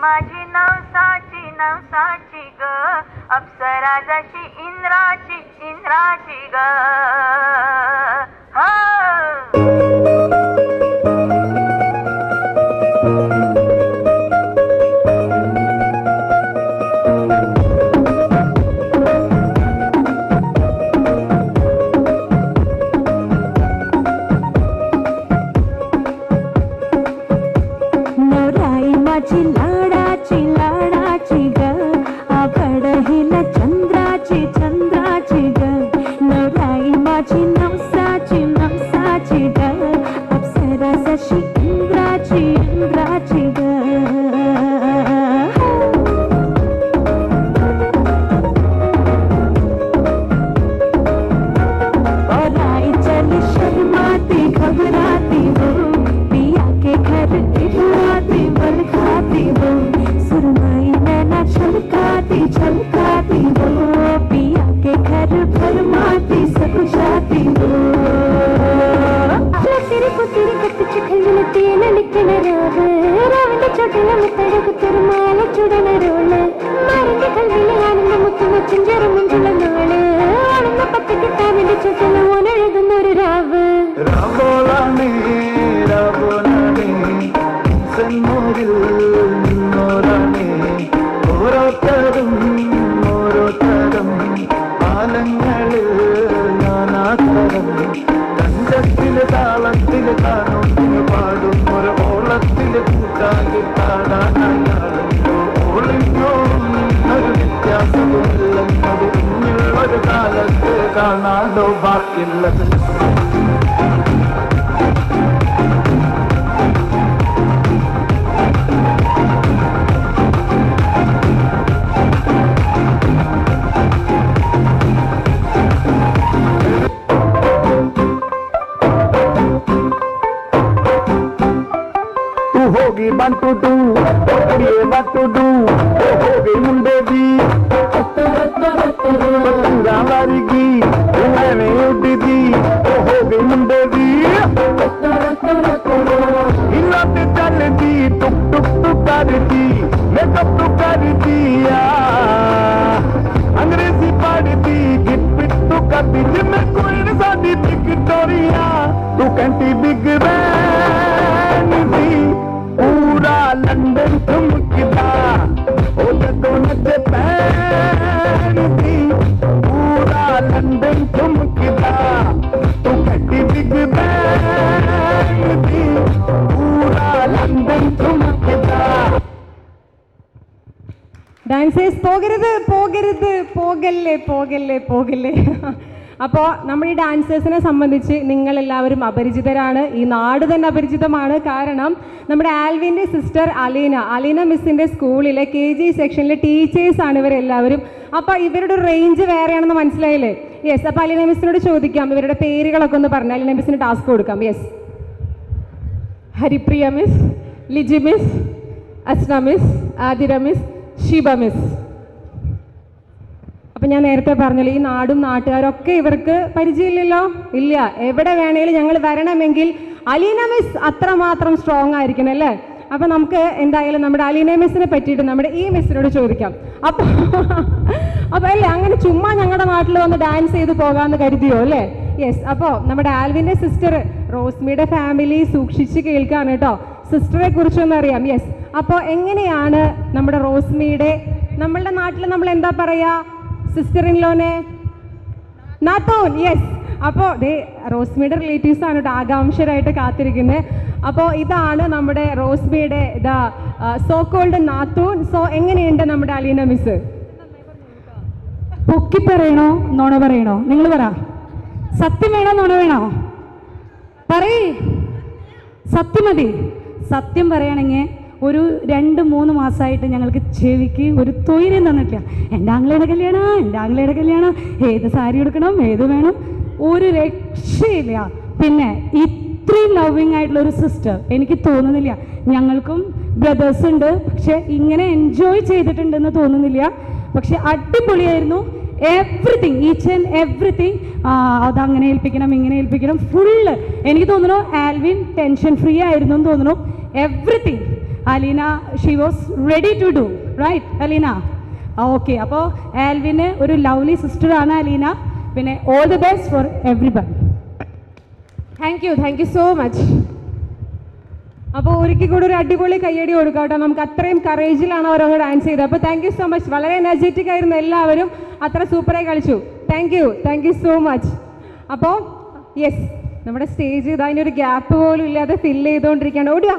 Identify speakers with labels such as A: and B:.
A: माझी नवसाची नवसाची ग, अप्सरा जशी इंद्राची इंद्राची ग.
B: ഡാൻസേഴ്സ് പോകരുത് പോകരുത് പോകല്ലേ പോകല്ലേ പോകല്ലേ. അപ്പോൾ നമ്മുടെ ഈ ഡാൻസേഴ്സിനെ സംബന്ധിച്ച് നിങ്ങളെല്ലാവരും അപരിചിതരാണ്, ഈ നാട് തന്നെ അപരിചിതമാണ്. കാരണം നമ്മുടെ ആൽവിൻ്റെ സിസ്റ്റർ അലീന മിസ്സിൻ്റെ സ്കൂളിലെ KG സെക്ഷനിലെ ടീച്ചേഴ്സാണ് ഇവരെല്ലാവരും. അപ്പോൾ ഇവരുടെ റേഞ്ച് വേറെയാണെന്ന് മനസ്സിലായില്ലേ? യെസ്. അപ്പോൾ അലീന മിസ്സിനോട് ചോദിക്കാം, ഇവരുടെ പേരുകളൊക്കെ ഒന്ന് പറഞ്ഞാൽ അലീന മിസ്സിന് ടാസ്ക് കൊടുക്കാം. Yes. Haripriya miss, Liji miss, Asna miss, Athira miss, Sheeba miss. അപ്പം ഞാൻ നേരത്തെ പറഞ്ഞല്ലോ, ഈ നാടും നാട്ടുകാരൊക്കെ ഇവർക്ക് പരിചയമില്ലല്ലോ. ഇല്ല. എവിടെ വേണേലും ഞങ്ങൾ വരണമെങ്കിൽ അലീന മിസ് അത്രമാത്രം സ്ട്രോങ് ആയിരിക്കണം അല്ലേ? അപ്പം നമുക്ക് എന്തായാലും നമ്മുടെ അലീന മിസ്സിനെ പറ്റിയിട്ട് നമ്മുടെ ഈ മിസ്സിനോട് ചോദിക്കാം. അപ്പോൾ അല്ലേ, അങ്ങനെ ചുമ്മാ ഞങ്ങളുടെ നാട്ടിൽ വന്ന് ഡാൻസ് ചെയ്ത് പോകാമെന്ന് കരുതിയോ അല്ലേ? യെസ്. അപ്പോൾ നമ്മുടെ ആൽവിൻ്റെ സിസ്റ്റർ റോസ്മിയുടെ ഫാമിലി സൂക്ഷിച്ച് കേൾക്കാണ് കേട്ടോ. സിസ്റ്ററെ കുറിച്ചൊന്നും അറിയാം. യെസ്. അപ്പോൾ എങ്ങനെയാണ് നമ്മുടെ റോസ്മിയുടെ, നമ്മളുടെ നാട്ടിൽ നമ്മൾ എന്താ പറയുക സിസ്റ്റർ ഇൻ ലോനെ? നാത്തൂൻ. യെസ്. അപ്പോൾ റോസ്മിയുടെ റിലേറ്റീവ്സ് ആണ് കേട്ടോ ആകാംക്ഷരായിട്ട് കാത്തിരിക്കുന്നത്. അപ്പോൾ ഇതാണ് നമ്മുടെ റോസ്മിയുടെ സോ കോൾഡ് നാത്തൂൻ. സോ എങ്ങനെയുണ്ട് നമ്മുടെ അലീന മിസ്?
C: പൊക്കി പറയണോ നോണ പറയണോ? നിങ്ങൾ പറ. സത്യം വേണോ നോണ വേണോ? പറയേ. സത്യം മതി. സത്യം പറയുകയാണെങ്കിൽ ഒരു 2-3 മാസമായിട്ട് ഞങ്ങൾക്ക് ചെവിക്ക് ഒരു തൊയിര്യം തന്നിട്ടില്ല. എൻ്റെ ആങ്ങളയുടെ കല്യാണം, ഏത് സാരി എടുക്കണം, ഏത് വേണം, ഒരു രക്ഷയില്ല. പിന്നെ ഇത്രയും ലവിങ് ആയിട്ടുള്ള ഒരു സിസ്റ്റർ എനിക്ക് തോന്നുന്നില്ല. ഞങ്ങൾക്കും ബ്രദേഴ്സ് ഉണ്ട്, പക്ഷെ ഇങ്ങനെ എൻജോയ് ചെയ്തിട്ടുണ്ടെന്ന് തോന്നുന്നില്ല. പക്ഷെ അടിപൊളിയായിരുന്നു. Everything, each and everything. അതങ്ങനെ ഏൽപ്പിക്കണം, ഇങ്ങനെ ഏൽപ്പിക്കണം, ഫുള്ള്. എനിക്ക് തോന്നുന്നു ആൽവിൻ ടെൻഷൻ ഫ്രീ ആയിരുന്നു എന്ന് തോന്നുന്നു. Everything Aleena she was ready to do right Aleena? Okay, അപ്പോൾ ആൽവിന് ഒരു ലവ്ലി സിസ്റ്ററാണ് അലീന. പിന്നെ all the best for everyone.
B: Thank you so much. അപ്പോൾ ഒരിക്കൽ കൂടെ ഒരു അടിപൊളി കയ്യടി കൊടുക്കാം കേട്ടോ. നമുക്ക് അത്രയും കറേജിലാണ് അവരങ്ങ് ഡാൻസ് ചെയ്തത്. അപ്പോൾ താങ്ക് യു സോ മച്ച്. വളരെ എനർജറ്റിക് ആയിരുന്നു എല്ലാവരും, അത്ര സൂപ്പറായി കളിച്ചു. Thank you so much. അപ്പോൾ യെസ്, നമ്മുടെ സ്റ്റേജ് ഇതാ, അതിനൊരു ഗ്യാപ്പ് പോലും ഇല്ലാതെ ഫില്ല് ചെയ്തുകൊണ്ടിരിക്കുകയാണ്. ഓടിയാ